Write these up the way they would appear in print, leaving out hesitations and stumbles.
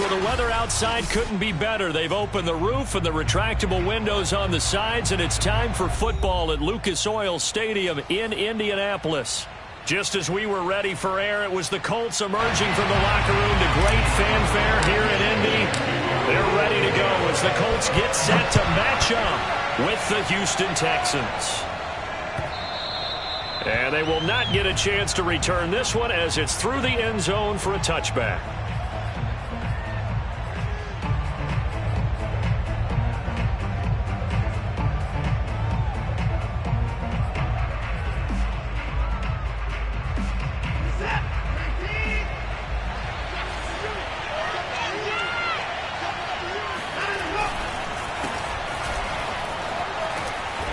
well, the weather outside couldn't be better. They've opened the roof and the retractable windows on the sides, and it's time for football at Lucas Oil Stadium in Indianapolis. Just as we were ready for air, it was the Colts emerging from the locker room to great fanfare here in Indy. They're ready to go as the Colts get set to match up with the Houston Texans. And they will not get a chance to return this one as it's through the end zone for a touchback.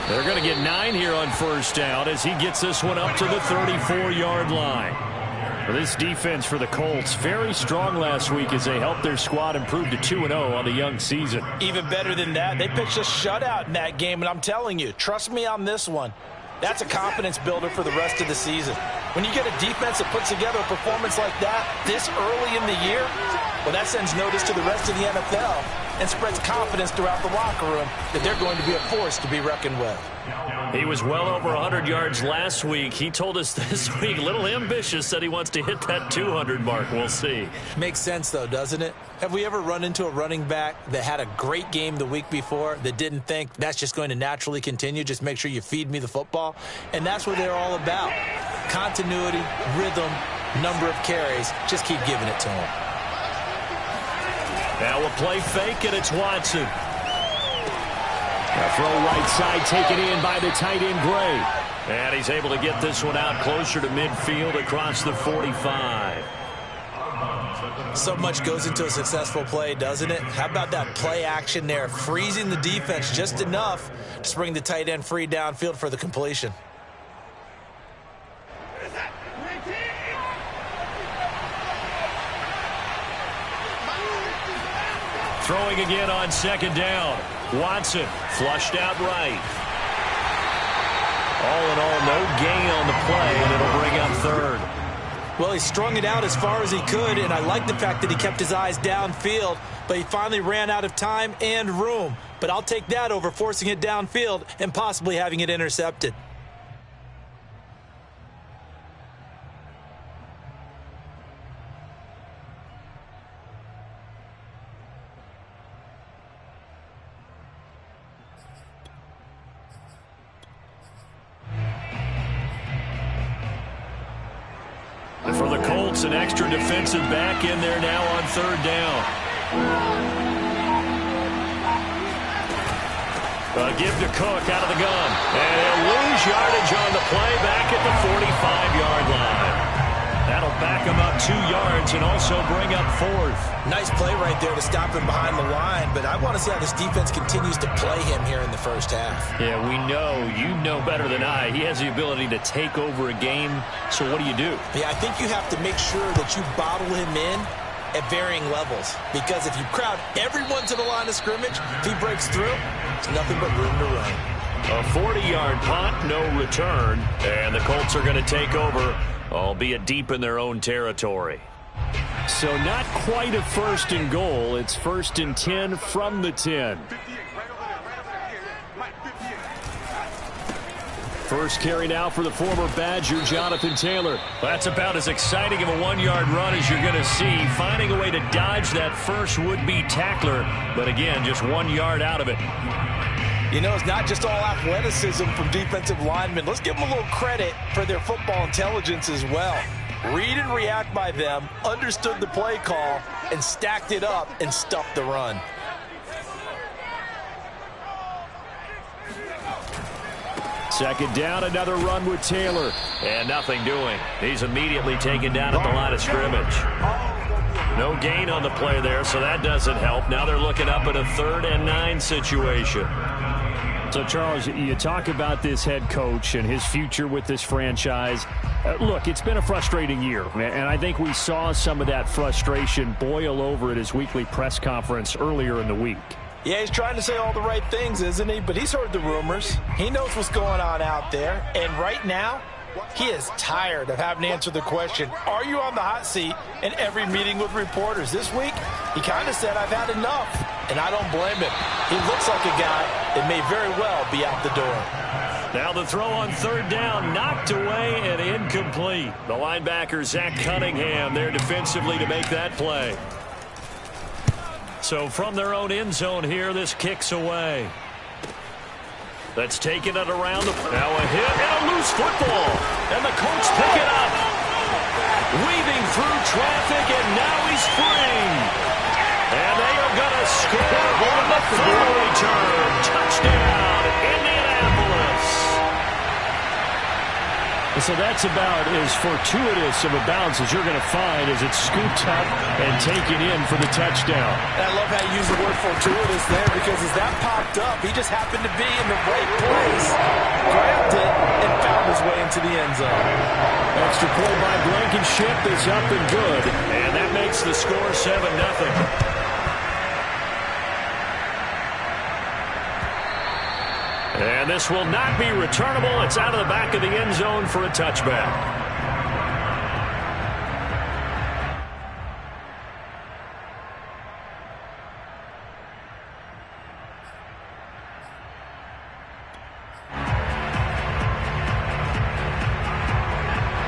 They're going to get 9 here on first down as he gets this one up to the 34-yard line. Well, this defense for the Colts, very strong last week as they helped their squad improve to 2-0 on the young season. Even better than that, they pitched a shutout in that game, and I'm telling you, trust me on this one, that's a confidence builder for the rest of the season. When you get a defense that puts together a performance like that this early in the year, well, that sends notice to the rest of the NFL and spreads confidence throughout the locker room that they're going to be a force to be reckoned with. He was well over 100 yards last week. He told us this week, a little ambitious, said he wants to hit that 200 mark. We'll see. Makes sense, though, doesn't it? Have we ever run into a running back that had a great game the week before that didn't think that's just going to naturally continue? Just make sure you feed me the football. And that's what they're all about. Continuity, rhythm, number of carries. Just keep giving it to him. Now we'll play fake, and it's Watson. A throw right side taken in by the tight end, Gray. And he's able to get this one out closer to midfield across the 45. So much goes into a successful play, doesn't it? How about that play action there, freezing the defense just enough to bring the tight end free downfield for the completion. Throwing again on second down. Watson flushed out right. All in all, no gain on the play, and it'll bring up third. Well, he strung it out as far as he could, and I like the fact that he kept his eyes downfield, but he finally ran out of time and room. But I'll take that over forcing it downfield and possibly having it intercepted. For the Colts, an extra defensive back in there now on third down. Give to Cook out of the gun. And he'll lose yardage on the play back at the 45-yard line. That'll back him up 2 yards and also bring up fourth. Nice play right there to stop him behind the line, but I want to see how this defense continues to play him here in the first half. Yeah, we know. You know better than I. He has the ability to take over a game, so what do you do? Yeah, I think you have to make sure that you bottle him in at varying levels, because if you crowd everyone to the line of scrimmage, if he breaks through, it's nothing but room to run. A 40-yard punt, no return, and the Colts are going to take over, albeit deep in their own territory. So not quite a first and goal. It's first and 10 from the 10. First carry now for the former Badger, Jonathan Taylor. That's about as exciting of a 1-yard run as you're going to see. Finding a way to dodge that first would-be tackler, but again, just 1 yard out of it. You know, it's not just all athleticism from defensive linemen. Let's give them a little credit for their football intelligence as well. Read and react by them, understood the play call, and stacked it up and stuffed the run. Second down, another run with Taylor. And nothing doing. He's immediately taken down at the line of scrimmage. No gain on the play there, so that doesn't help. Now they're looking up at a 3rd and 9 situation. So, Charles, you talk about this head coach and his future with this franchise. Look, it's been a frustrating year, and I think we saw some of that frustration boil over at his weekly press conference earlier in the week. Yeah, he's trying to say all the right things, isn't he? But he's heard the rumors. He knows what's going on out there. And right now, He is tired of having to answer the question, are you on the hot seat, in every meeting with reporters. This week, he kind of said, I've had enough, and I don't blame him. He looks like a guy that may very well be out the door. Now the throw on third down, knocked away and incomplete. The linebacker, Zach Cunningham, there defensively to make that play. So from their own end zone here, this kicks away. That's taking it around. Now a hit and a loose football. And the Colts pick it up. Weaving through traffic, and now he's free. And they are going to score on the third return. Touchdown, Indianapolis. So that's about as fortuitous of a bounce as you're going to find as it's scooped up and taken in for the touchdown. And I love how you use the word fortuitous there, because as that popped up, he just happened to be in the right place, grabbed it, and found his way into the end zone. Extra point by Blankenship is up and good. And that makes the score 7-0. And this will not be returnable. It's out of the back of the end zone for a touchback.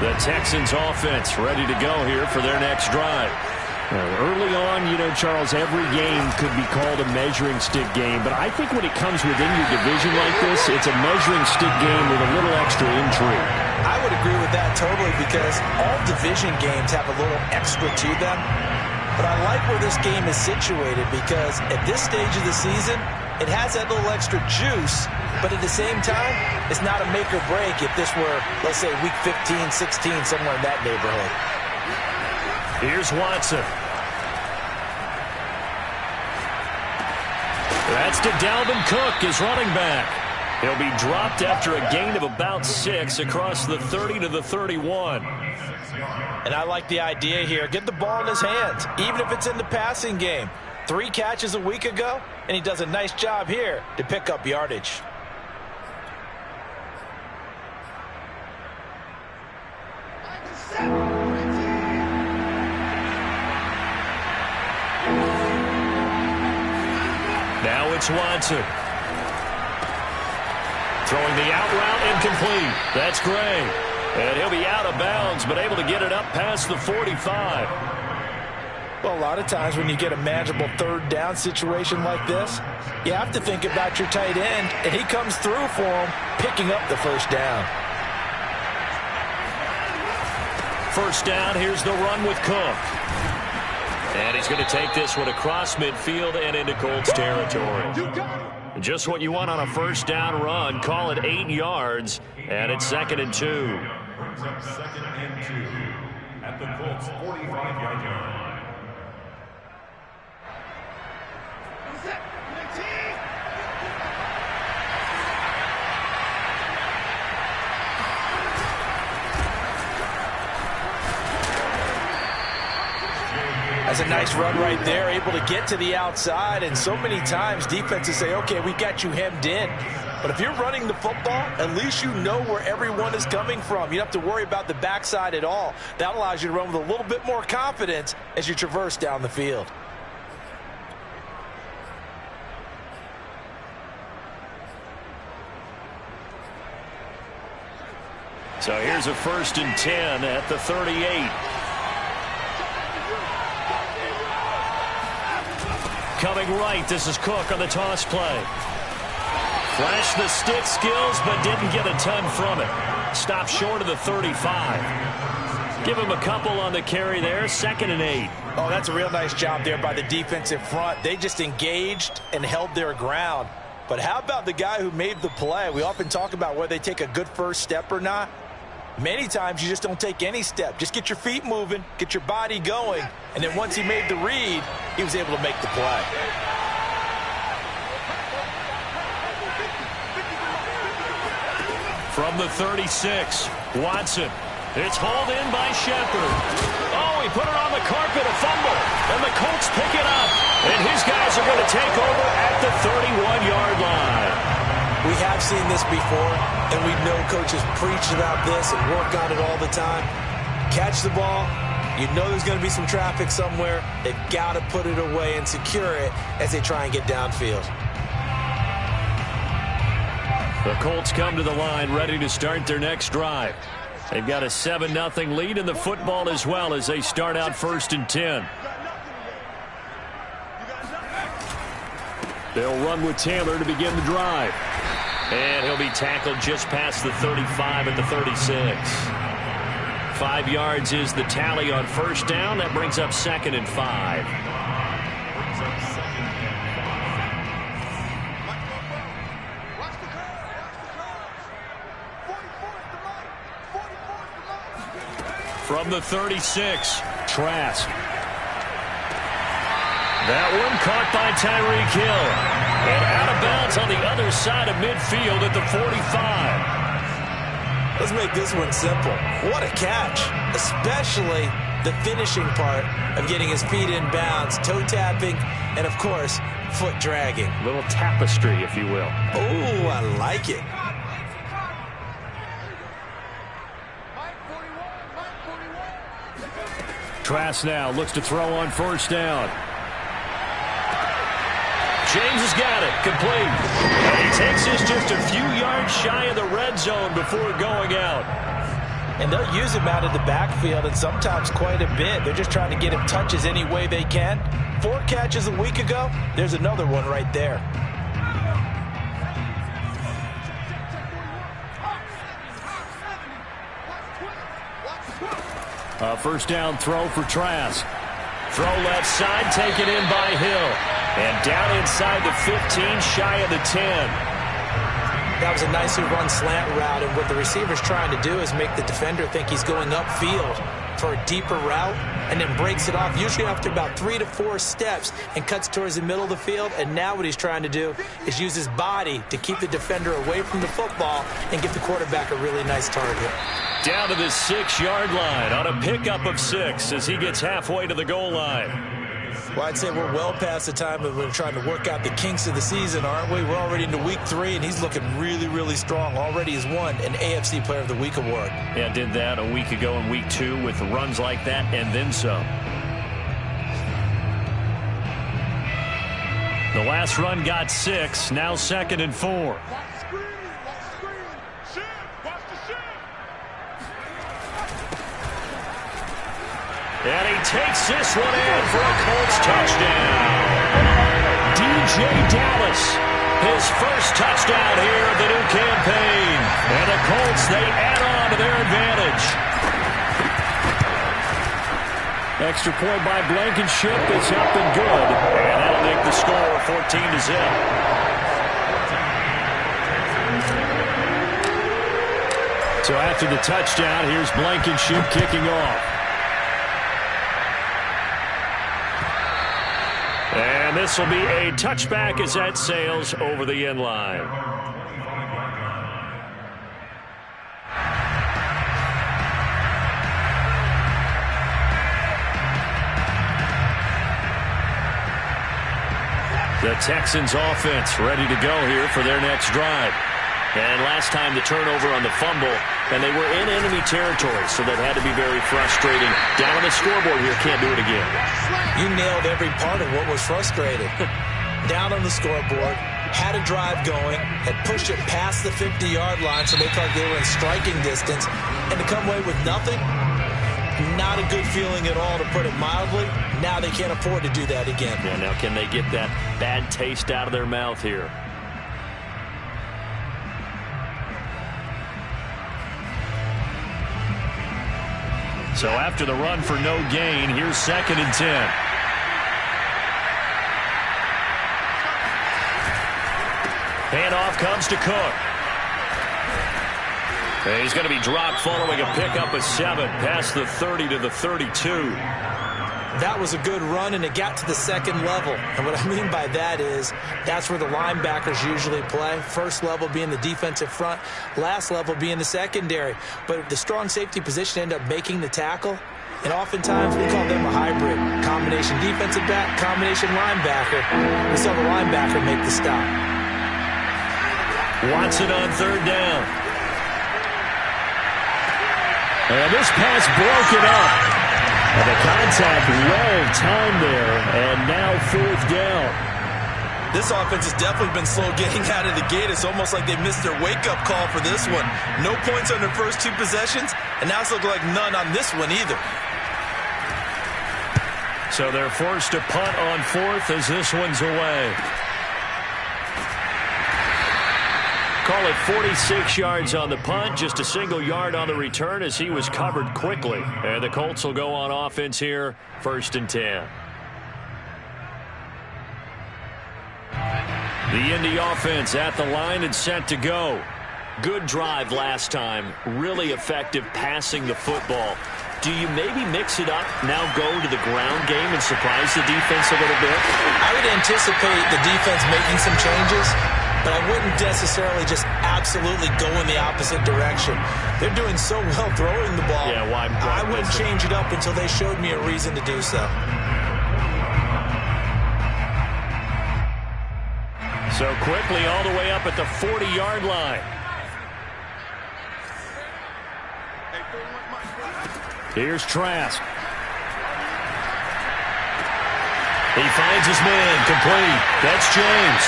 The Texans offense ready to go here for their next drive. Early on, you know, Charles, every game could be called a measuring stick game. But I think when it comes within your division like this, it's a measuring stick game with a little extra intrigue. I would agree with that totally, because all division games have a little extra to them. But I like where this game is situated, because at this stage of the season, it has that little extra juice. But at the same time, it's not a make or break if this were, let's say, week 15, 16, somewhere in that neighborhood. Here's Watson. That's to Dalvin Cook, his running back. He'll be dropped after a gain of about 6 across the 30 to the 31. And I like the idea here. Get the ball in his hands, even if it's in the passing game. 3 catches a week ago, and he does a nice job here to pick up yardage. Now it's Watson. Throwing the out route, incomplete. That's Gray. And he'll be out of bounds, but able to get it up past the 45. Well, a lot of times when you get a manageable third down situation like this, you have to think about your tight end, and he comes through for him, picking up the first down. First down, here's the run with Cook. And he's going to take this one across midfield and into Colts territory. Just what you want on a first down run. Call it 8 yards, and it's 2nd and 2. Second and 2 at the Colts 45-yard line. That's a nice run right there, able to get to the outside, and so many times defenses say, okay, we got you hemmed in. But if you're running the football, at least you know where everyone is coming from. You don't have to worry about the backside at all. That allows you to run with a little bit more confidence as you traverse down the field. So here's a 1st and 10 at the 38. Coming right, this is Cook on the toss play. Flashed the stick skills, but didn't get a ton from it. Stopped short of the 35. Give him a couple on the carry there, 2nd and 8. Oh, that's a real nice job there by the defensive front. They just engaged and held their ground. But how about the guy who made the play? We often talk about whether they take a good first step or not. Many times you just don't take any step. Just get your feet moving, get your body going, and then once he made the read, he was able to make the play. From the 36, Watson. It's hauled in by Shepard. Oh, he put it on the carpet, a fumble, and the Colts pick it up. And his guys are going to take over at the 31-yard line. We We have seen this before, and we know coaches preach about this and work on it all the time. Catch the ball. You know there's going to be some traffic somewhere. They've got to put it away and secure it as they try and get downfield. The Colts come to the line ready to start their next drive. They've got a 7-0 lead in the football as well as they start out 1st and 10. They'll run with Taylor to begin the drive. And he'll be tackled just past the 35 at the 36. 5 yards is the tally on 1st down. That brings up 2nd and 5. From the 36, Trask. That one caught by Tyreek Hill. And out of bounds on the other side of midfield at the 45. Let's make this one simple. What a catch, especially the finishing part of getting his feet in bounds, toe tapping, and, of course, foot dragging. A little tapestry, if you will. Oh, I like it. Trask now looks to throw on 1st down. James has got it, complete. And he takes this just a few yards shy of the red zone before going out. And they'll use him out of the backfield, and sometimes quite a bit. They're just trying to get him touches any way they can. 4 catches a week ago, there's another one right there. A 1st down throw for Trask. Throw left side, taken in by Hill. And down inside the 15, shy of the 10. That was a nicely run slant route, and what the receiver's trying to do is make the defender think he's going upfield for a deeper route, and then breaks it off, usually after about 3 to 4 steps, and cuts towards the middle of the field. And now what he's trying to do is use his body to keep the defender away from the football and give the quarterback a really nice target. Down to the 6-yard line on a pickup of 6 as he gets halfway to the goal line. Well, I'd say we're well past the time that we're trying to work out the kinks of the season, aren't we? We're already into week 3, and he's looking really, really strong. Already has won an AFC Player of the Week award. Yeah, did that a week ago in week 2 with runs like that and then some. The last run got 6, now 2nd and 4. And he takes this one in for a Colts touchdown. DJ Dallas, his first touchdown here of the new campaign. And the Colts, they add on to their advantage. Extra point by Blankenship is up and good. And that'll make the score 14-0. So after the touchdown, here's Blankenship kicking off. And this will be a touchback as that sails over the end line. The Texans offense ready to go here for their next drive. And last time the turnover on the fumble, and they were in enemy territory, so that had to be very frustrating. Down on the scoreboard here, can't do it again. You nailed every part of what was frustrating. Down on the scoreboard, had a drive going, had pushed it past the 50-yard line, so they thought they were in striking distance, and to come away with nothing, not a good feeling at all, to put it mildly. Now they can't afford to do that again. Yeah, now can they get that bad taste out of their mouth here? So after the run for no gain, here's 2nd and 10. Handoff comes to Cook. And he's going to be dropped following a pickup of 7 past the 30 to the 32. That was a good run, and it got to the 2nd level. And what I mean by that is that's where the linebackers usually play. First level being the defensive front, last level being the secondary. But the strong safety position ended up making the tackle. And oftentimes we call them a hybrid. Combination defensive back, combination linebacker. We saw the linebacker make the stop. Watson on third down. And this pass broken up. And the contact well timed there, and now fourth down. This offense has definitely been slow getting out of the gate. It's almost like they missed their wake-up call for this one. No points on their first two possessions, and now it's looking like none on this one either. So they're forced to punt on fourth as this one's away. Call it 46 yards on the punt, just a single yard on the return as he was covered quickly. And the Colts will go on offense here, 1st and 10. The Indy offense at the line and set to go. Good drive last time. Really effective passing the football. Do you maybe mix it up, now go to the ground game and surprise the defense a little bit? I would anticipate the defense making some changes, but I wouldn't necessarily just absolutely go in the opposite direction. They're doing so well throwing the ball. Yeah, why I wouldn't change it up until they showed me a reason to do so. So quickly all the way up at the 40-yard line. Here's Trask. He finds his man, complete. That's James.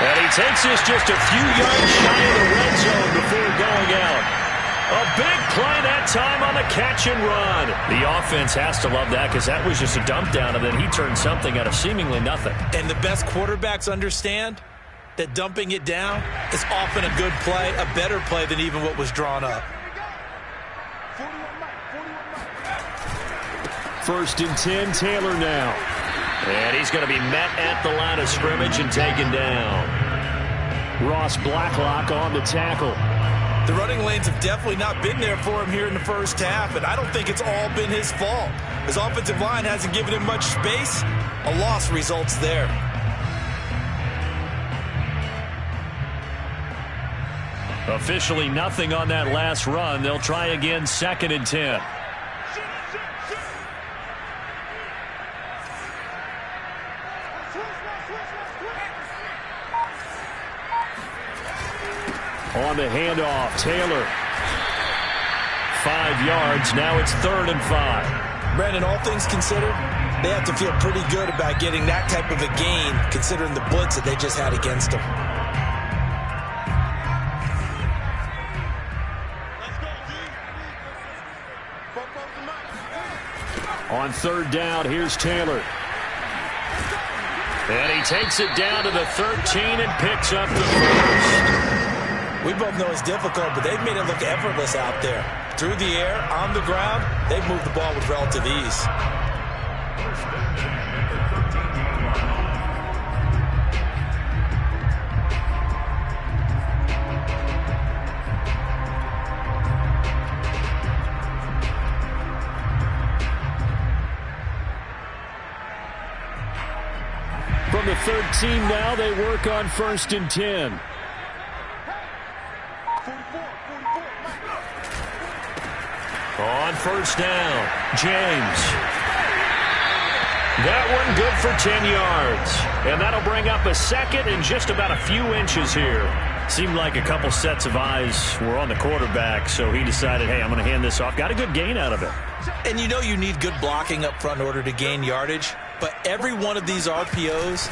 And he takes this just a few yards shy of the red zone before going out. A big play that time on the catch and run. The offense has to love that because that was just a dump down, and then he turned something out of seemingly nothing. And the best quarterbacks understand that dumping it down is often a good play, a better play than even what was drawn up. 1st and 10, Taylor now. And he's going to be met at the line of scrimmage and taken down. Ross Blacklock on the tackle. The running lanes have definitely not been there for him here in the first half, and I don't think it's all been his fault. His offensive line hasn't given him much space. A loss results there. Officially nothing on that last run. They'll try again, 2nd and 10. On the handoff, Taylor. 5 yards. Now it's 3rd and 5. Brandon, all things considered, they have to feel pretty good about getting that type of a gain, considering the blitz that they just had against them. On 3rd down, here's Taylor. And he takes it down to the 13 and picks up the 1st. We both know it's difficult, but they've made it look effortless out there. Through the air, on the ground, they've moved the ball with relative ease. From the 13 now, they work on 1st and 10. On 1st down, James. That one good for 10 yards. And that'll bring up a 2nd and just about a few inches here. Seemed like a couple sets of eyes were on the quarterback, so he decided, hey, I'm going to hand this off. Got a good gain out of it. And you know you need good blocking up front in order to gain yardage. But every one of these RPOs,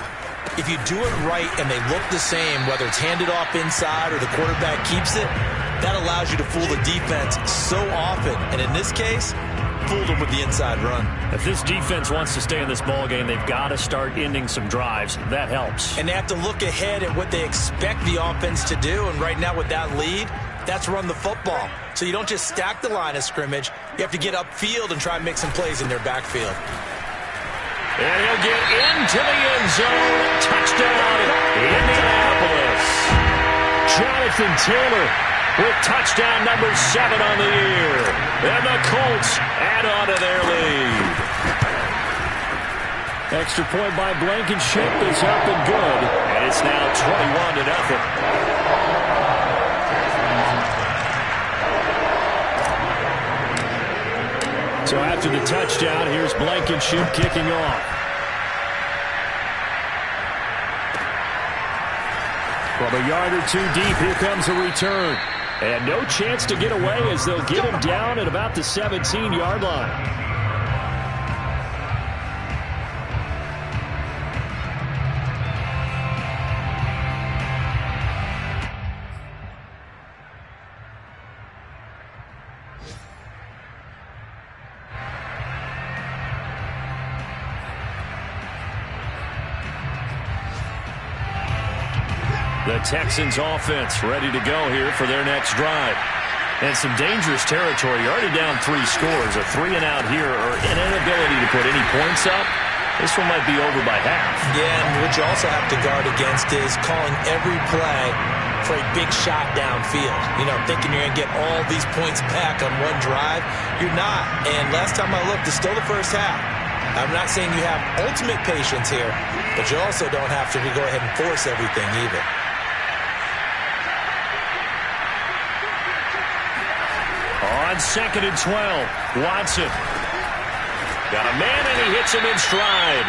if you do it right and they look the same, whether it's handed off inside or the quarterback keeps it, that allows you to fool the defense so often. And in this case, fooled them with the inside run. If this defense wants to stay in this ball game, they've got to start ending some drives. That helps. And they have to look ahead at what they expect the offense to do. And right now with that lead, that's run the football. So you don't just stack the line of scrimmage. You have to get upfield and try and make some plays in their backfield. And he'll get into the end zone. Touchdown, Indianapolis. Jonathan Taylor with touchdown number 7 on the year. And the Colts add on to their lead. Extra point by Blankenship is up and good. And it's now 21-0. So after the touchdown, here's Blankenship kicking off. From a yard or two deep, here comes a return. And no chance to get away as they'll get him down at about the 17-yard line. The Texans offense ready to go here for their next drive. And some dangerous territory. You're already down 3 scores. A 3-and-out here or an inability to put any points up. This one might be over by half. Yeah, and what you also have to guard against is calling every play for a big shot downfield. You know, thinking you're going to get all these points back on one drive. You're not. And last time I looked, it's still the first half. I'm not saying you have ultimate patience here, but you also don't have to go ahead and force everything either. On 2nd and 12, Watson. Got a man, and he hits him in stride.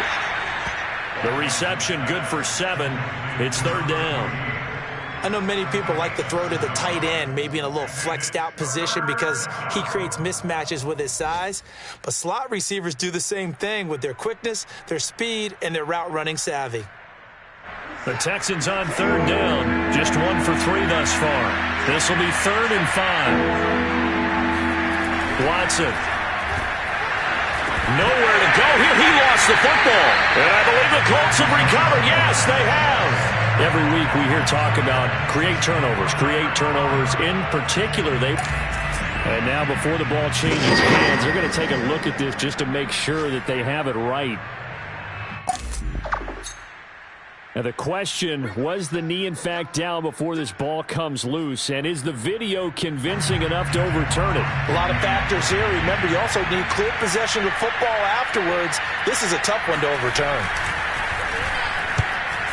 The reception good for 7. It's 3rd down. I know many people like to throw to the tight end, maybe in a little flexed out position because he creates mismatches with his size. But slot receivers do the same thing with their quickness, their speed, and their route running savvy. The Texans on 3rd down. Just 1 for 3 thus far. This will be 3rd and 5. Watson. Nowhere to go here. He lost the football. And I believe the Colts have recovered. Yes, they have. Every week we hear talk about create turnovers. In particular, and now before the ball changes hands, they're going to take a look at this just to make sure that they have it right. Now the question, was the knee in fact down before this ball comes loose? And is the video convincing enough to overturn it? A lot of factors here. Remember, you also need clear possession of football afterwards. This is a tough one to overturn.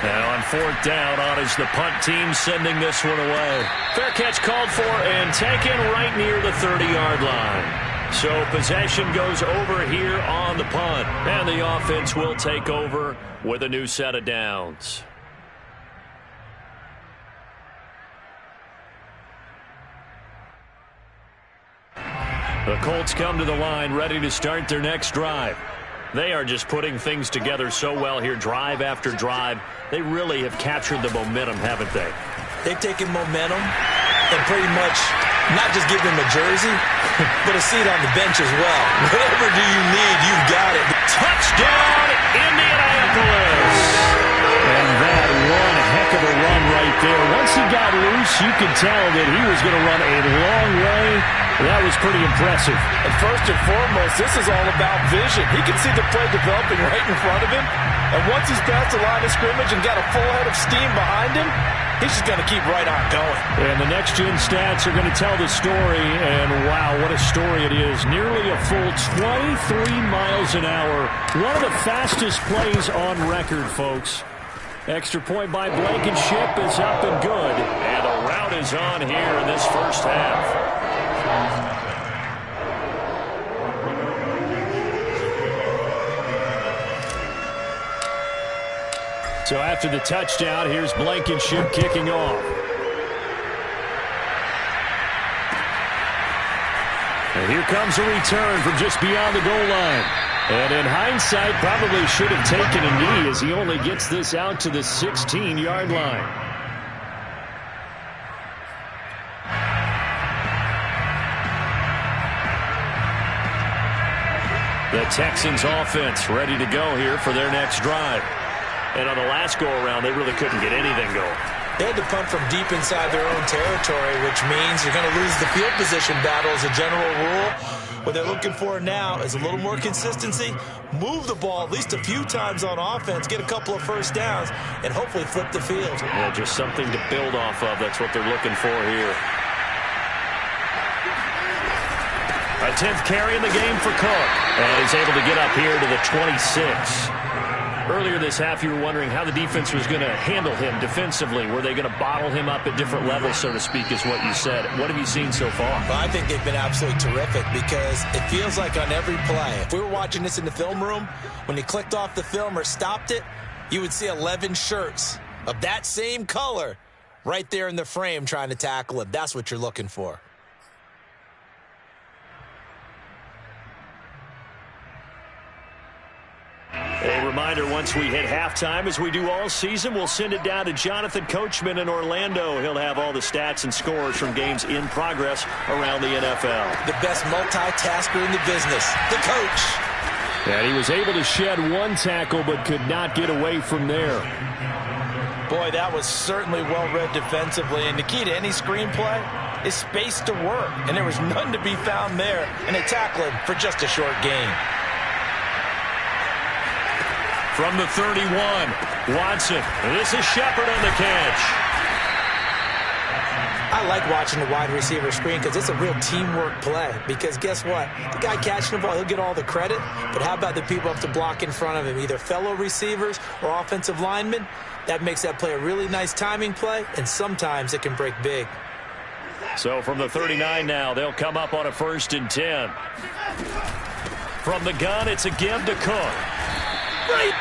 And on 4th down, on is the punt team sending this one away. Fair catch called for and taken right near the 30-yard line. So possession goes over here on the punt. And the offense will take over with a new set of downs. The Colts come to the line ready to start their next drive. They are just putting things together so well here, drive after drive. They really have captured the momentum, haven't they? They've taken momentum and pretty much not just give them a jersey, but a seat on the bench as well. Whatever do you need, you've got it. Touchdown, Indianapolis! And that one heck of a run right there. Once he got loose, you could tell that he was going to run a long way. That was pretty impressive. And first and foremost, this is all about vision. He can see the play developing right in front of him. And once he's past the line of scrimmage and got a full head of steam behind him, he's just going to keep right on going. And the next-gen stats are going to tell the story. And, wow, what a story it is. Nearly a full 23 miles an hour. One of the fastest plays on record, folks. Extra point by Blankenship is up and good. And the route is on here in this first half. So after the touchdown, here's Blankenship kicking off. And here comes a return from just beyond the goal line. And in hindsight, probably should have taken a knee as he only gets this out to the 16-yard line. The Texans offense ready to go here for their next drive. And on the last go-around, they really couldn't get anything going. They had to punt from deep inside their own territory, which means you're going to lose the field position battle as a general rule. What they're looking for now is a little more consistency, move the ball at least a few times on offense, get a couple of first downs, and hopefully flip the field. Yeah, just something to build off of. That's what they're looking for here. A 10th carry in the game for Cook. And he's able to get up here to the 26. Earlier this half, you were wondering how the defense was going to handle him defensively. Were they going to bottle him up at different levels, so to speak, is what you said. What have you seen so far? Well, I think they've been absolutely terrific because it feels like on every play, if we were watching this in the film room, when you clicked off the film or stopped it, you would see 11 shirts of that same color right there in the frame trying to tackle him. That's what you're looking for. A reminder, once we hit halftime, as we do all season, we'll send it down to Jonathan Coachman in Orlando. He'll have all the stats and scores from games in progress around the NFL. The best multitasker in the business, the coach. And he was able to shed one tackle but could not get away from there. Boy, that was certainly well-read defensively. And the key to any screenplay is space to work. And there was none to be found there. And they tackled him for just a short gain. From the 31, Watson. This is Shepard on the catch. I like watching the wide receiver screen because it's a real teamwork play. Because guess what? The guy catching the ball, he'll get all the credit. But how about the people up to block in front of him, either fellow receivers or offensive linemen? That makes that play a really nice timing play, and sometimes it can break big. So from the 39 now, they'll come up on a 1st and 10. From the gun, it's a give to Cook. Right.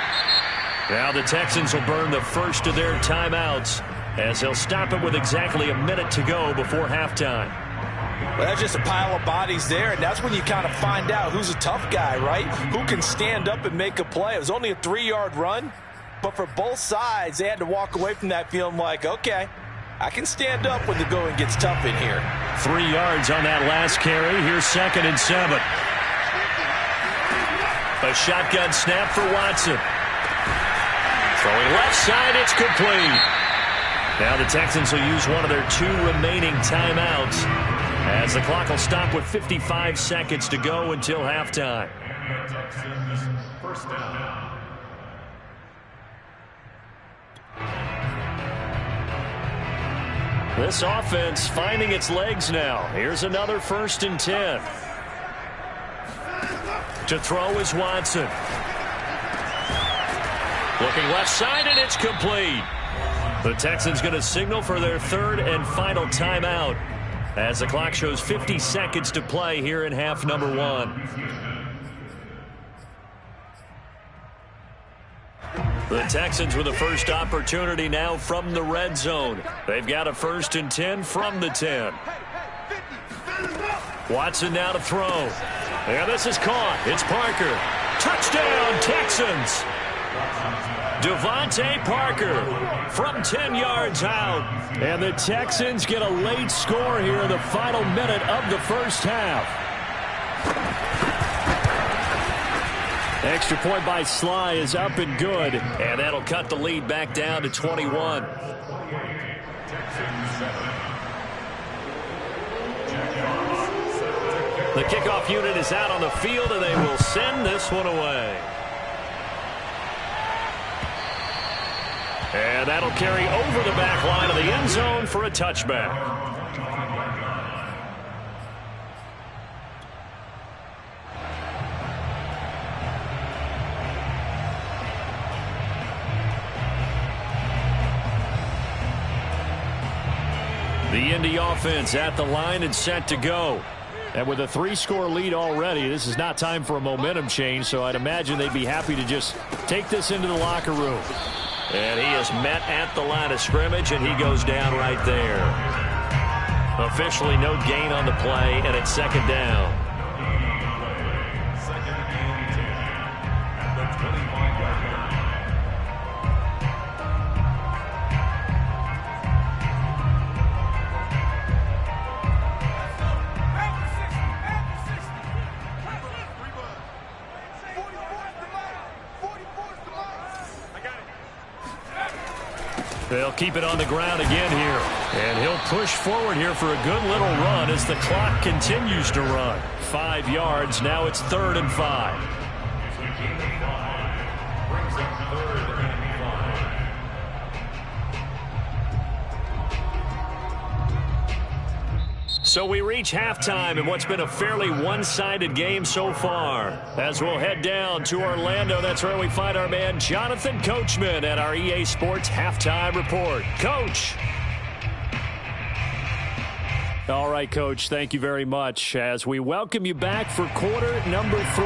Now the Texans will burn the first of their timeouts as they'll stop it with exactly a minute to go before halftime. Well, that's just a pile of bodies there, and that's when you kind of find out who's a tough guy, right? Who can stand up and make a play. It was only a 3-yard run, but for both sides, they had to walk away from that feeling like, okay, I can stand up when the going gets tough in here. 3 yards on that last carry. Here's 2nd and 7. A shotgun snap for Watson. Throwing left side, it's complete. Now the Texans will use one of their 2 remaining timeouts as the clock will stop with 55 seconds to go until halftime. Texans, first down. This offense finding its legs now. Here's another 1st and 10. To throw is Watson. Looking left side, and it's complete. The Texans going to signal for their 3rd and final timeout as the clock shows 50 seconds to play here in half number 1. The Texans with the first opportunity now from the red zone. They've got a 1st and 10 from the 10. Watson now to throw. There, this is caught. It's Parker. Touchdown, Texans. Devontae Parker from 10 yards out. And the Texans get a late score here in the final minute of the first half. Extra point by Sly is up and good. And that'll cut the lead back down to 21. The kickoff unit is out on the field, and they will send this one away. And that'll carry over the back line of the end zone for a touchback. The Indy offense at the line and set to go. And with a 3-score lead already, this is not time for a momentum change, so I'd imagine they'd be happy to just take this into the locker room. And he is met at the line of scrimmage, and he goes down right there. Officially no gain on the play, and it's 2nd down. 2nd and 10 at the 25-yard line. They'll keep it on the ground again here. And he'll push forward here for a good little run as the clock continues to run. 5 yards. Now it's 3rd and 5. Brings up 3rd and 5. So we reach halftime in what's been a fairly one-sided game so far. As we'll head down to Orlando, that's where we find our man Jonathan Coachman at our EA Sports Halftime Report. Coach. All right, Coach, thank you very much as we welcome you back for quarter number 3.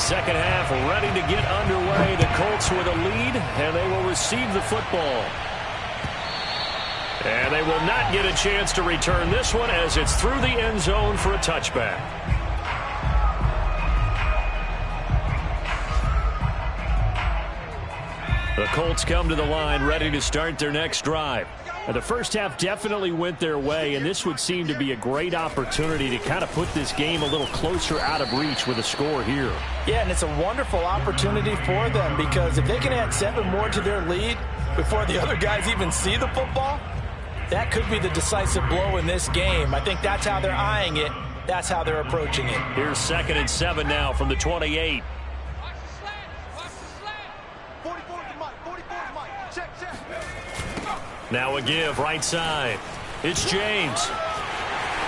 second half ready to get underway. The Colts with a lead, and they will receive the football. And they will not get a chance to return this one as it's through the end zone for a touchback. The Colts come to the line ready to start their next drive. Now, the first half definitely went their way, and this would seem to be a great opportunity to kind of put this game a little closer out of reach with a score here. Yeah, and it's a wonderful opportunity for them because if they can add 7 more to their lead before the other guys even see the football, that could be the decisive blow in this game. I think that's how they're eyeing it. That's how they're approaching it. Here's 2nd and 7 now from the 28. Now a give right side. It's James.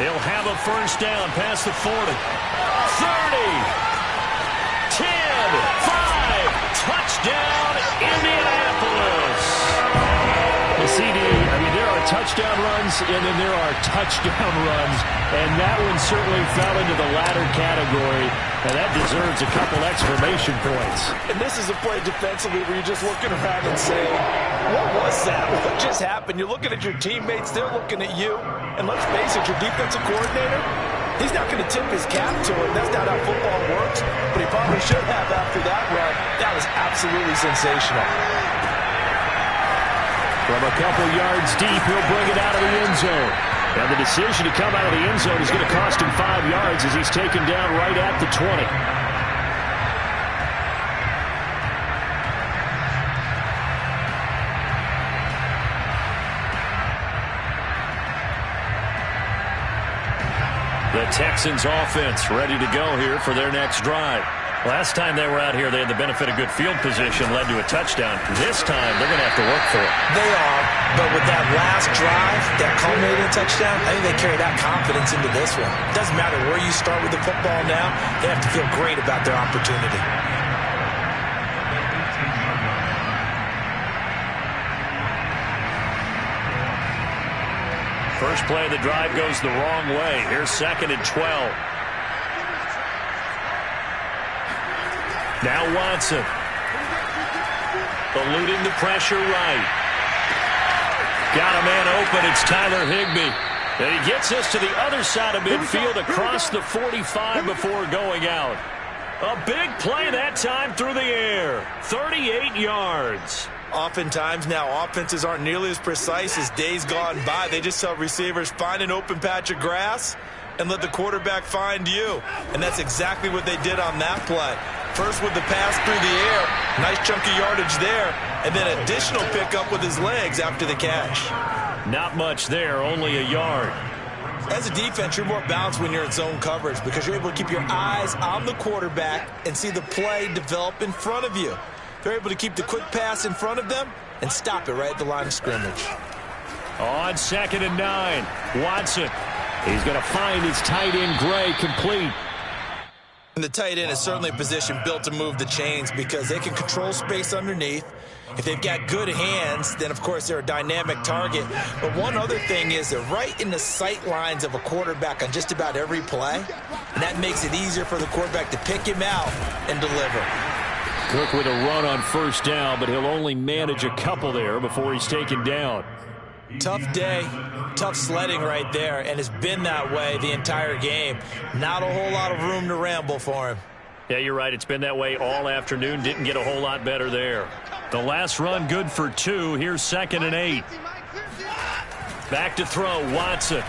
He'll have a first down past the 40. 30. 10. 5. Touchdown, Indianapolis. The CD, there are touchdown runs and then there are touchdown runs. And that one certainly fell into the latter category. And that deserves a couple exclamation points. And this is a play defensively where you're just looking around and saying, what was that? What just happened? You're looking at your teammates. They're looking at you. And let's face it, your defensive coordinator, he's not going to tip his cap to it. That's not how football works. But he probably should have after that run. That was absolutely sensational. From a couple yards deep, he'll bring it out of the end zone. And the decision to come out of the end zone is going to cost him 5 yards as he's taken down right at the 20. The Texans offense ready to go here for their next drive. Last time they were out here, they had the benefit of good field position, led to a touchdown. This time, they're going to have to work for it. They are, but with that last drive, that culminating touchdown, I think they carry that confidence into this one. It doesn't matter where you start with the football now. They have to feel great about their opportunity. First play of the drive goes the wrong way. Here's 2nd and 12. Now Watson. Eluding the pressure right. Got a man open. It's Tyler Higbee. And he gets us to the other side of midfield across the 45 before going out. A big play that time through the air. 38 yards. Oftentimes now, offenses aren't nearly as precise as days gone by. They just tell receivers, find an open patch of grass and let the quarterback find you. And that's exactly what they did on that play. First with the pass through the air, nice chunk of yardage there, and then additional pickup with his legs after the catch. Not much there, only a yard. As a defense, you're more balanced when you're in zone coverage because you're able to keep your eyes on the quarterback and see the play develop in front of you. They're able to keep the quick pass in front of them and stop it right at the line of scrimmage. On 2nd and 9, Watson. He's going to find his tight end, Gray, complete. And the tight end is certainly a position built to move the chains because they can control space underneath. If they've got good hands, then, of course, they're a dynamic target. But one other thing is they're right in the sight lines of a quarterback on just about every play. And that makes it easier for the quarterback to pick him out and deliver. Cook with a run on first down, but he'll only manage a couple there before he's taken down. Tough day, tough sledding right there, and it's been that way the entire game. Not a whole lot of room to ramble for him. Yeah, you're right. It's been that way all afternoon. Didn't get a whole lot better there. The last run good for 2. Here's 2nd and 8. Back to throw, Watson.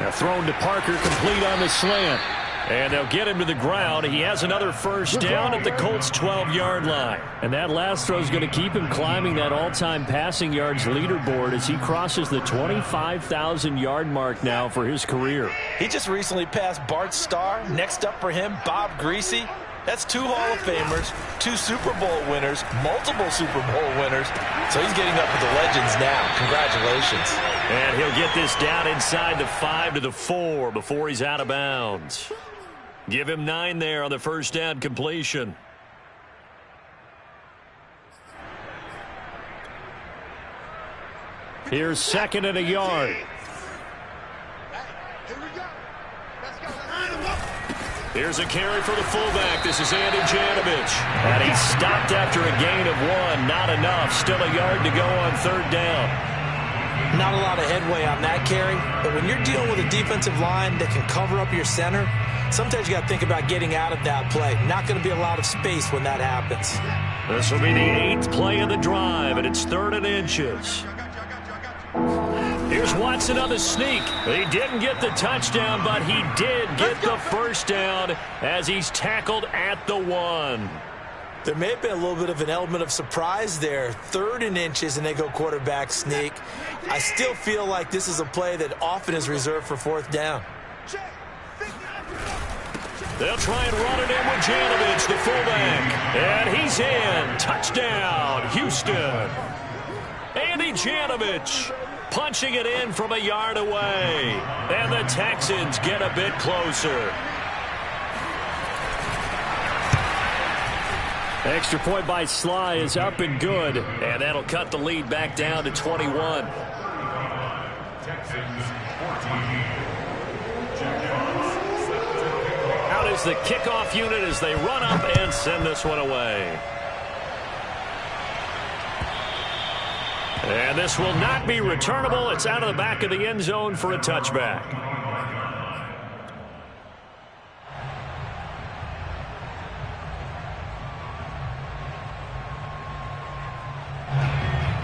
Now thrown to Parker, complete on the slant. And they'll get him to the ground. He has another first down at the Colts' 12-yard line. And that last throw is going to keep him climbing that all-time passing yards leaderboard as he crosses the 25,000-yard mark now for his career. He just recently passed Bart Starr. Next up for him, Bob Greasy. That's 2 Hall of Famers, 2 Super Bowl winners, multiple Super Bowl winners. So he's getting up with the legends now. Congratulations. And he'll get this down inside the 5 to the 4 before he's out of bounds. Give him 9 there on the first down completion. Here's 2nd and a yard. Here's a carry for the fullback. This is Andy Janovich. And he stopped after a gain of 1. Not enough. Still a yard to go on 3rd down. Not a lot of headway on that carry, but when you're dealing with a defensive line that can cover up your center, sometimes you got to think about getting out of that play. Not going to be a lot of space when that happens. This will be the 8th play of the drive, and it's 3rd and inches. Here's Watson on the sneak. He didn't get the touchdown, but he did get the first down as he's tackled at the 1. There may have been a little bit of an element of surprise there. 3rd and inches, and they go quarterback sneak. I still feel like this is a play that often is reserved for 4th down. They'll try and run it in with Janovich, the fullback. And he's in. Touchdown, Houston. Andy Janovich punching it in from a yard away. And the Texans get a bit closer. Extra point by Sly is up and good. And that'll cut the lead back down to 21. Texans 14. Out is the kickoff unit as they run up and send this one away. And this will not be returnable. It's out of the back of the end zone for a touchback.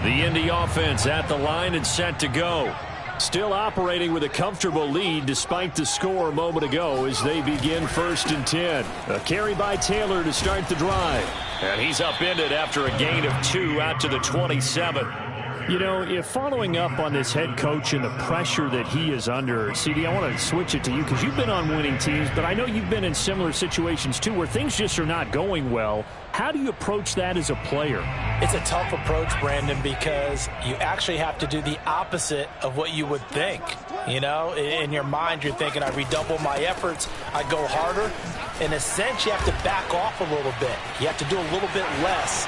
The Indy offense at the line and set to go. Still operating with a comfortable lead despite the score a moment ago as they begin 1st and 10. A carry by Taylor to start the drive. And he's upended after a gain of 2 out to the 27. You know, if following up on this head coach and the pressure that he is under, CD, I want to switch it to you because you've been on winning teams, but I know you've been in similar situations too where things just are not going well. How do you approach that as a player? It's a tough approach, Brandon, because you actually have to do the opposite of what you would think. You know, in your mind, you're thinking, I redouble my efforts, I go harder. In a sense, you have to back off a little bit. You have to do a little bit less.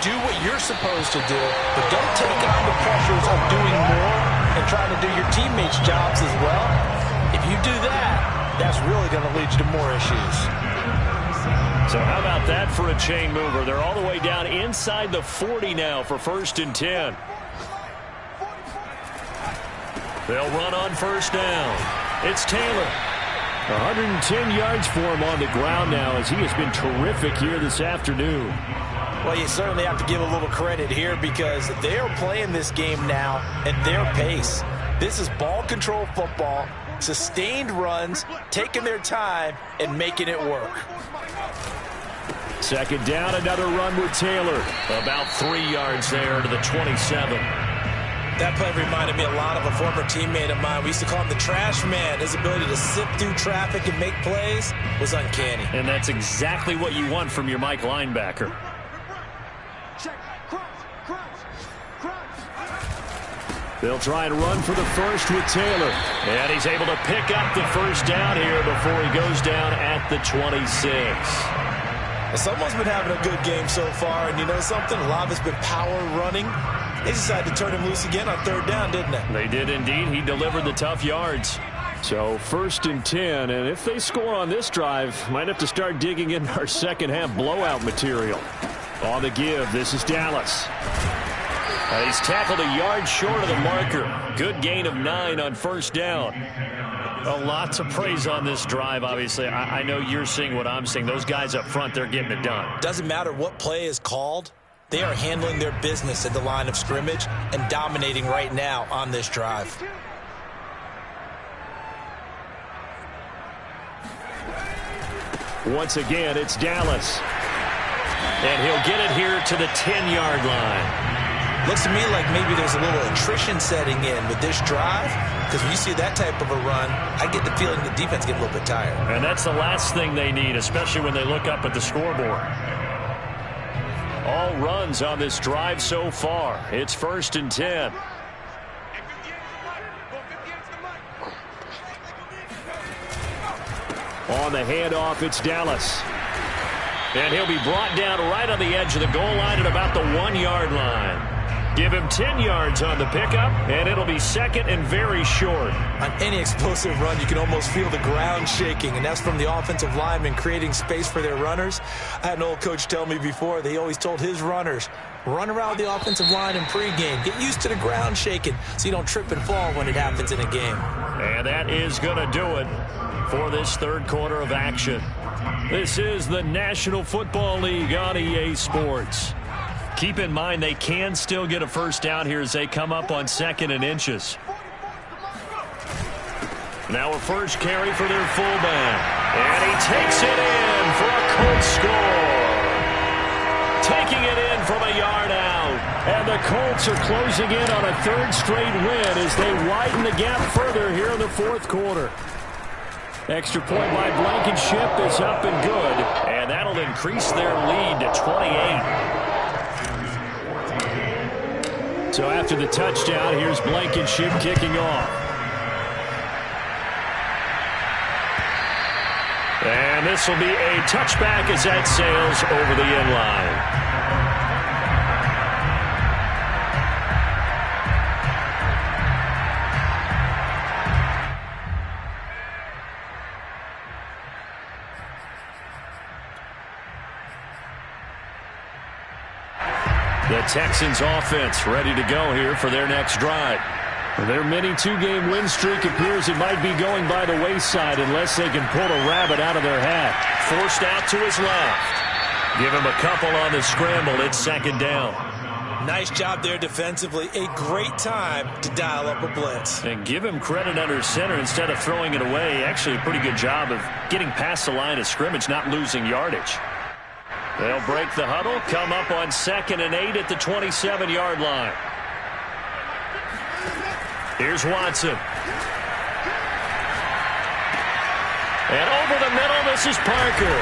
Do what you're supposed to do, but don't take on the pressures of doing more and trying to do your teammates' jobs as well. If you do that, that's really going to lead you to more issues. So how about that for a chain mover? They're all the way down inside the 40 now for 1st and 10. They'll run on 1st down. It's Taylor. 110 yards for him on the ground now as he has been terrific here this afternoon. Well, you certainly have to give a little credit here because they are playing this game now at their pace. This is ball control football, sustained runs, taking their time, and making it work. 2nd down, another run with Taylor. About 3 yards there to the 27. That play reminded me a lot of a former teammate of mine. We used to call him the trash man. His ability to sift through traffic and make plays was uncanny. And that's exactly what you want from your Mike linebacker. They'll try and run for the first with Taylor. And he's able to pick up the first down here before he goes down at the 26. Someone's been having a good game so far, and you know something? A lot of it's been power running. They decided to turn him loose again on 3rd down, didn't they? They did indeed. He delivered the tough yards. So 1st and 10, and if they score on this drive, might have to start digging in our second half blowout material. On the give, this is Dallas. He's tackled a yard short of the marker. Good gain of 9 on 1st down. A lot to praise on this drive, obviously. I know you're seeing what I'm seeing. Those guys up front, they're getting it done. Doesn't matter what play is called. They are handling their business at the line of scrimmage and dominating right now on this drive. Once again, it's Dallas. And he'll get it here to the 10-yard line. Looks to me like maybe there's a little attrition setting in with this drive, because when you see that type of a run, I get the feeling the defense gets a little bit tired. And that's the last thing they need, especially when they look up at the scoreboard. All runs on this drive so far. It's 1st and 10. On the handoff, it's Dallas. And he'll be brought down right on the edge of the goal line at about the 1-yard line. Give him 10 yards on the pickup, and it'll be second and very short. On any explosive run, you can almost feel the ground shaking, and that's from the offensive linemen creating space for their runners. I had an old coach tell me before, they always told his runners, run around the offensive line in pregame. Get used to the ground shaking so you don't trip and fall when it happens in a game. And that is going to do it for this third quarter of action. This is the National Football League on EA Sports. Keep in mind they can still get a first down here as they come up on 2nd and inches. Now a first carry for their fullback. And he takes it in for a Colts score. Taking it in from a yard out. And the Colts are closing in on a 3rd straight win as they widen the gap further here in the 4th quarter. Extra point by Blankenship is up and good. And that'll increase their lead to 28. So after the touchdown, here's Blankenship kicking off. And this will be a touchback as that sails over the end line. The Texans offense ready to go here for their next drive. Their mini 2-game win streak appears it might be going by the wayside unless they can pull a rabbit out of their hat. Forced out to his left. Give him a couple on the scramble. It's 2nd down. Nice job there defensively. A great time to dial up a blitz. And give him credit under center instead of throwing it away. Actually a pretty good job of getting past the line of scrimmage, not losing yardage. They'll break the huddle, come up on 2nd and 8 at the 27-yard line. Here's Watson. And over the middle, this is Parker.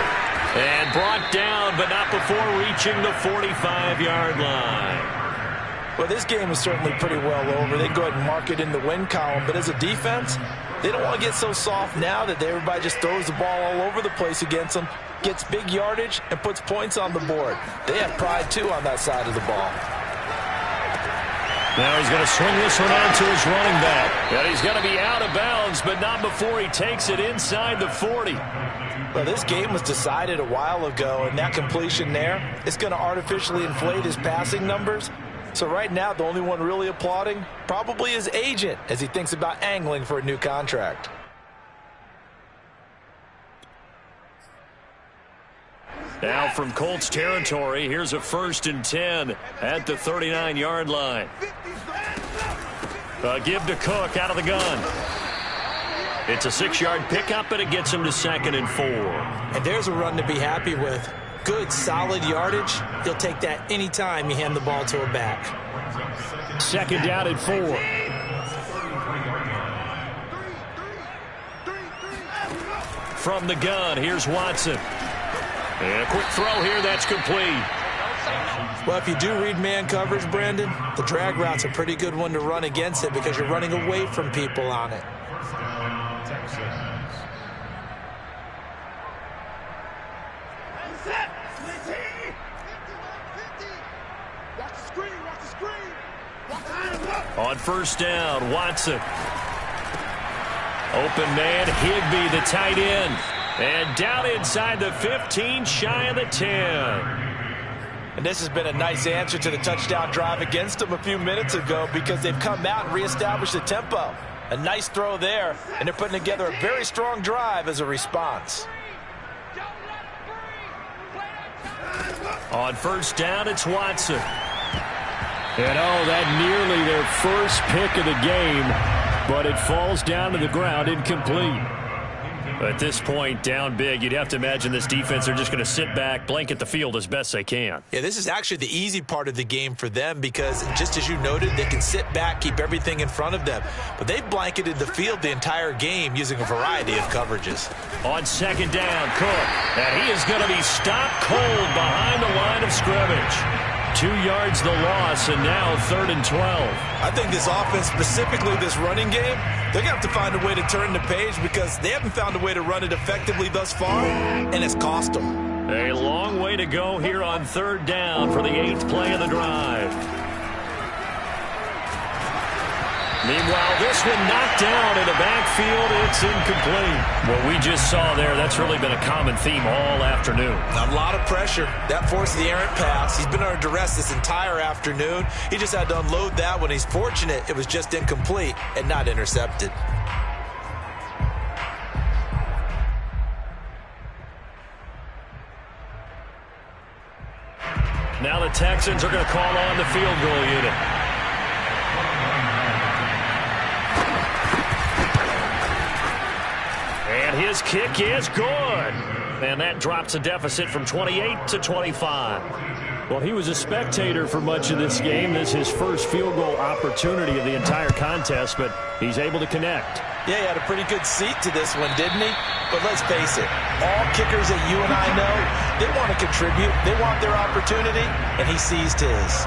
And brought down, but not before reaching the 45-yard line. Well, this game is certainly pretty well over. They go ahead and mark it in the win column. But as a defense, they don't want to get so soft now that everybody just throws the ball all over the place against them, gets big yardage, and puts points on the board. They have pride, too, on that side of the ball. Now he's going to swing this one out to his running back. And he's going to be out of bounds, but not before he takes it inside the 40. Well, this game was decided a while ago, and that completion there is going to artificially inflate his passing numbers. So right now, the only one really applauding probably his agent as he thinks about angling for a new contract. Now from Colts territory, here's a 1st and 10 at the 39-yard line. Give to Cook out of the gun. It's a 6-yard pickup, and it gets him to 2nd and 4. And there's a run to be happy with. Good, solid yardage. He'll take that anytime you hand the ball to a back. 2nd down and 4. From the gun, here's Watson. And a quick throw here, that's complete. Well, if you do read man coverage, Brandon, the drag route's a pretty good one to run against it because you're running away from people on it. On 1st down, Watson. Open man, Higbee, the tight end. And down inside the 15, shy of the 10. And this has been a nice answer to the touchdown drive against them a few minutes ago because they've come out and reestablished the tempo. A nice throw there, and they're putting together a very strong drive as a response. On 1st down, it's Watson. And that nearly their first pick of the game, but it falls down to the ground incomplete. At this point, down big, you'd have to imagine this defense are just going to sit back, blanket the field as best they can. Yeah, this is actually the easy part of the game for them because, just as you noted, they can sit back, keep everything in front of them. But they've blanketed the field the entire game using a variety of coverages. On 2nd down, Cook. And he is going to be stopped cold behind the line of scrimmage. 2 yards the loss, and now 3rd and 12. I think this offense, specifically this running game, they're going to have to find a way to turn the page because they haven't found a way to run it effectively thus far, and it's cost them. A long way to go here on 3rd down for the 8th play of the drive. Meanwhile, this one knocked down in the backfield. It's incomplete. What we just saw there, that's really been a common theme all afternoon. A lot of pressure. That forced the errant pass. He's been under duress this entire afternoon. He just had to unload that one. He's fortunate it was just incomplete and not intercepted. Now the Texans are going to call on the field goal unit. And his kick is good. And that drops a deficit from 28 to 25. Well, he was a spectator for much of this game. This is his first field goal opportunity of the entire contest, but he's able to connect. Yeah, he had a pretty good seat to this one, didn't he? But let's face it, all kickers that you and I know, they want to contribute. They want their opportunity, and he seized his.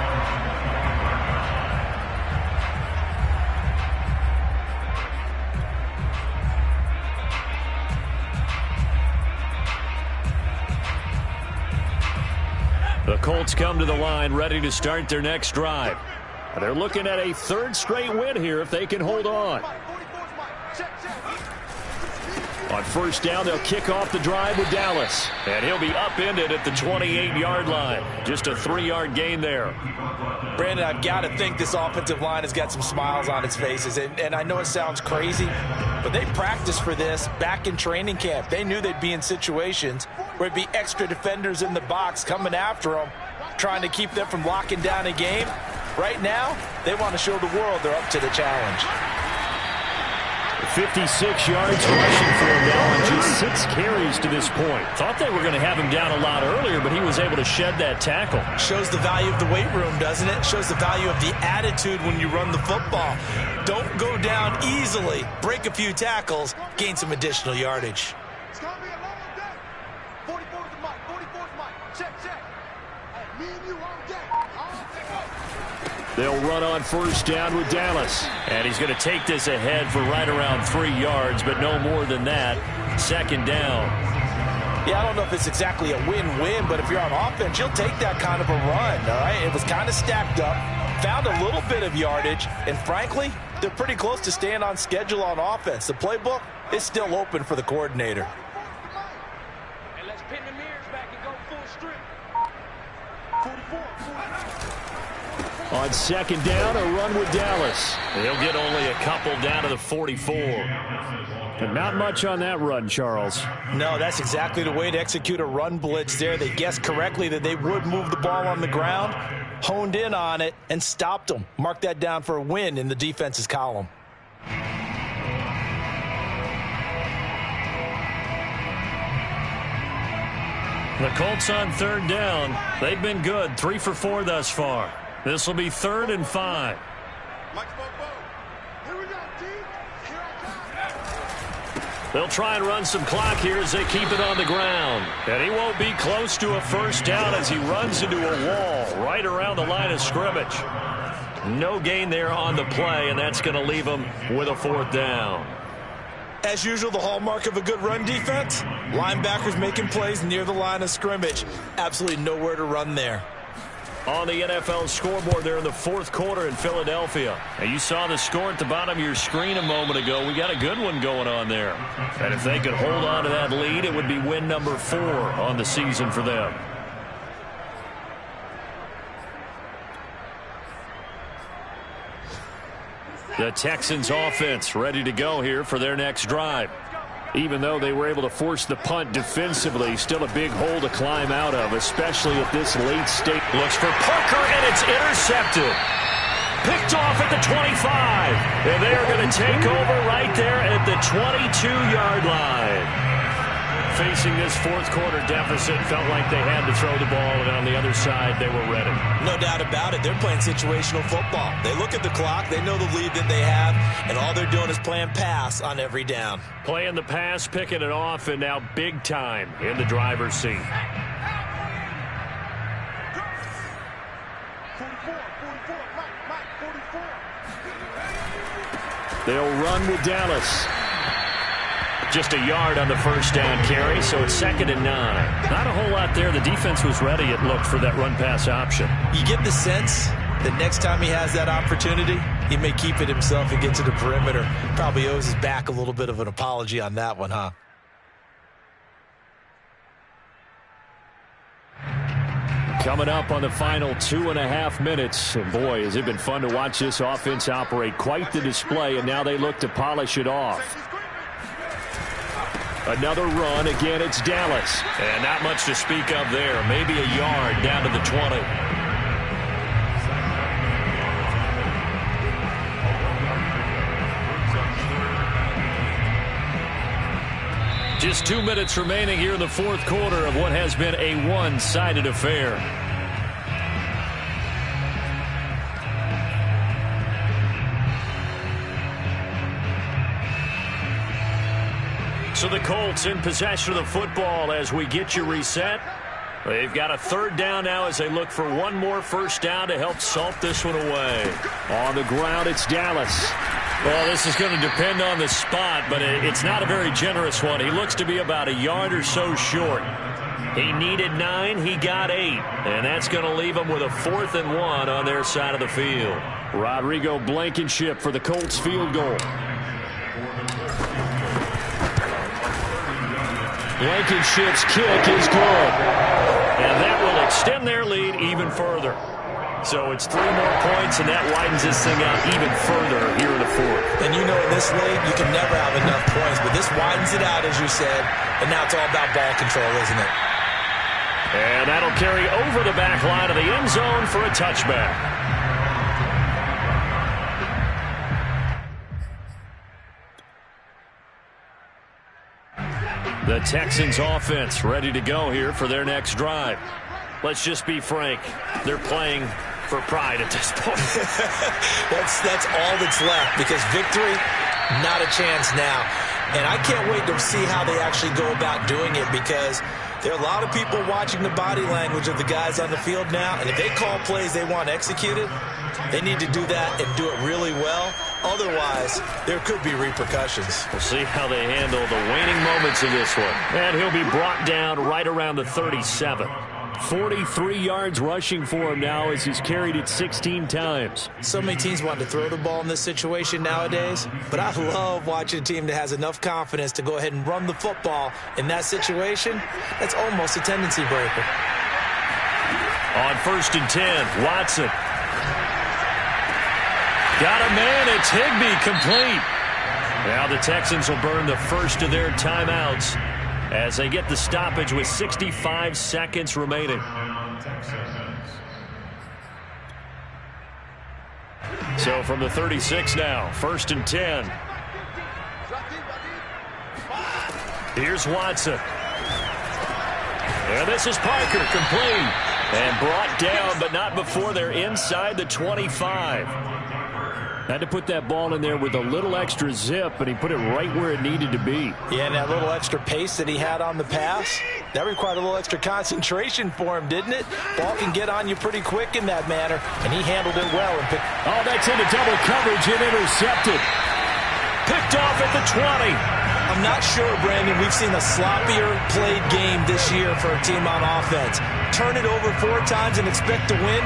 The Colts come to the line ready to start their next drive. They're looking at a third straight win here if they can hold on. On first down, they'll kick off the drive with Dallas. And he'll be upended at the 28-yard line. Just a 3-yard gain there. Brandon, I've got to think this offensive line has got some smiles on its faces. And I know it sounds crazy, but they practiced for this back in training camp. They knew they'd be in situations where it'd be extra defenders in the box coming after them, trying to keep them from locking down a game. Right now, they want to show the world they're up to the challenge. 56 yards rushing for him now on just 6 carries to this point. Thought they were going to have him down a lot earlier, but he was able to shed that tackle. Shows the value of the weight room, doesn't it? Shows the value of the attitude when you run the football. Don't go down easily. Break a few tackles, gain some additional yardage. It's going to be a long day. 44's the mic. 44's the mic. Check, check. Hey, me and you on deck. They'll run on first down with Dallas. And he's going to take this ahead for right around 3 yards, but no more than that. Second down. Yeah, I don't know if it's exactly a win-win, but if you're on offense, you'll take that kind of a run, all right? It was kind of stacked up, found a little bit of yardage, and frankly, they're pretty close to staying on schedule on offense. The playbook is still open for the coordinator. And let's pin the mirrors back and go full strip. 44. On second down, a run with Dallas. He'll get only a couple down to the 44. And not much on that run, Charles. No, that's exactly the way to execute a run blitz there. They guessed correctly that they would move the ball on the ground, honed in on it, and stopped them. Mark that down for a win in the defense's column. The Colts on third down. They've been good, 3 for 4 thus far. This will be 3rd and 5. Here we go, T. Here I come. They'll try and run some clock here as they keep it on the ground. And he won't be close to a first down as he runs into a wall right around the line of scrimmage. No gain there on the play, and that's going to leave him with a 4th down. As usual, the hallmark of a good run defense, linebackers making plays near the line of scrimmage. Absolutely nowhere to run there. On the NFL scoreboard there in the 4th quarter in Philadelphia. And you saw the score at the bottom of your screen a moment ago. We got a good one going on there. And if they could hold on to that lead, it would be win number 4 on the season for them. The Texans offense ready to go here for their next drive. Even though they were able to force the punt defensively, still a big hole to climb out of, especially at this late stage. Looks for Parker, and it's intercepted. Picked off at the 25. And they are going to take over right there at the 22-yard line. Facing this 4th quarter deficit, felt like they had to throw the ball, and on the other side, they were ready. No doubt about it. They're playing situational football. They look at the clock. They know the lead that they have, and all they're doing is playing pass on every down. Playing the pass, picking it off, and now big time in the driver's seat. 44, Mike, 44. They'll run with Dallas. Just a yard on the first down carry, so it's 2nd and 9. Not a whole lot there. The defense was ready, it looked, for that run-pass option. You get the sense the next time he has that opportunity, he may keep it himself and get to the perimeter. Probably owes his back a little bit of an apology on that one, huh? Coming up on the final 2.5 minutes. And boy, has it been fun to watch this offense operate. Quite the display, and now they look to polish it off. Another run. Again, it's Dallas. And not much to speak of there. Maybe a yard down to the 20. Just 2 minutes remaining here in the fourth quarter of what has been a one-sided affair. So the Colts in possession of the football as we get you reset. They've got a third down now as they look for one more first down to help salt this one away. On the ground, it's Dallas. Well, this is going to depend on the spot, but it's not a very generous one. He looks to be about a yard or so short. He needed 9, he got 8, and that's going to leave him with a 4th and 1 on their side of the field. Rodrigo Blankenship for the Colts field goal. Blankenship's kick is good. And that will extend their lead even further. So it's 3 more points, and that widens this thing out even further here in the fourth. And you know in this league, you can never have enough points, but this widens it out, as you said, and now it's all about ball control, isn't it? And that'll carry over the back line of the end zone for a touchback. The Texans offense ready to go here for their next drive. Let's just be frank. They're playing for pride at this point. That's all that's left, because victory, not a chance now. And I can't wait to see how they actually go about doing it, because there are a lot of people watching the body language of the guys on the field now, and if they call plays they want executed, they need to do that and do it really well. Otherwise, there could be repercussions. We'll see how they handle the waning moments of this one. And he'll be brought down right around the 37. 43 yards rushing for him now as he's carried it 16 times. So many teams want to throw the ball in this situation nowadays, but I love watching a team that has enough confidence to go ahead and run the football in that situation. That's almost a tendency breaker. On 1st and 10, Watson. Got a man, it's Higbee, complete. Now the Texans will burn the first of their timeouts as they get the stoppage with 65 seconds remaining. So from the 36 now, 1st and 10. Here's Watson. And this is Parker, complete. And brought down, but not before they're inside the 25. Had to put that ball in there with a little extra zip, but he put it right where it needed to be. Yeah, and that little extra pace that he had on the pass, that required a little extra concentration for him, didn't it? Ball can get on you pretty quick in that manner, and he handled it well. Oh, that's into double coverage and intercepted. Picked off at the 20. I'm not sure, Brandon, we've seen a sloppier played game this year for a team on offense. Turn it over 4 times and expect to win?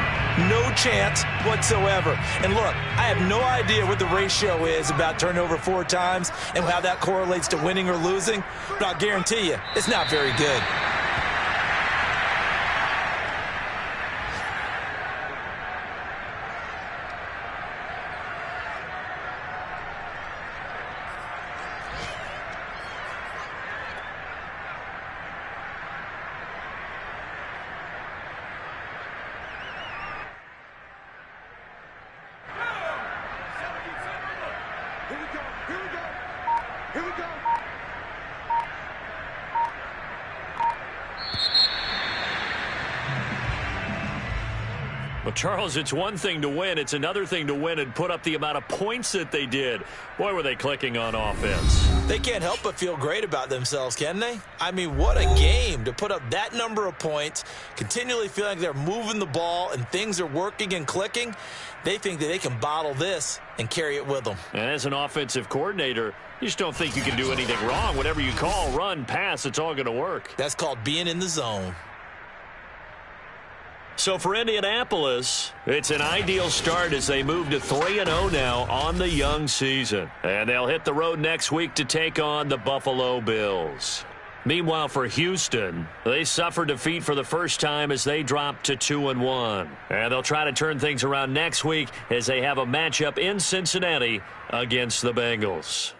No chance whatsoever. And look, I have no idea what the ratio is about turning over 4 times and how that correlates to winning or losing, but I'll guarantee you, it's not very good. Well, Charles, it's one thing to win. It's another thing to win and put up the amount of points that they did. Boy, were they clicking on offense. They can't help but feel great about themselves, can they? I mean, what a game to put up that number of points, continually feel like they're moving the ball and things are working and clicking. They think that they can bottle this and carry it with them. And as an offensive coordinator, you just don't think you can do anything wrong. Whatever you call, run, pass, it's all going to work. That's called being in the zone. So for Indianapolis, it's an ideal start as they move to 3-0 now on the young season. And they'll hit the road next week to take on the Buffalo Bills. Meanwhile, for Houston, they suffered defeat for the first time as they dropped to 2-1. And they'll try to turn things around next week as they have a matchup in Cincinnati against the Bengals.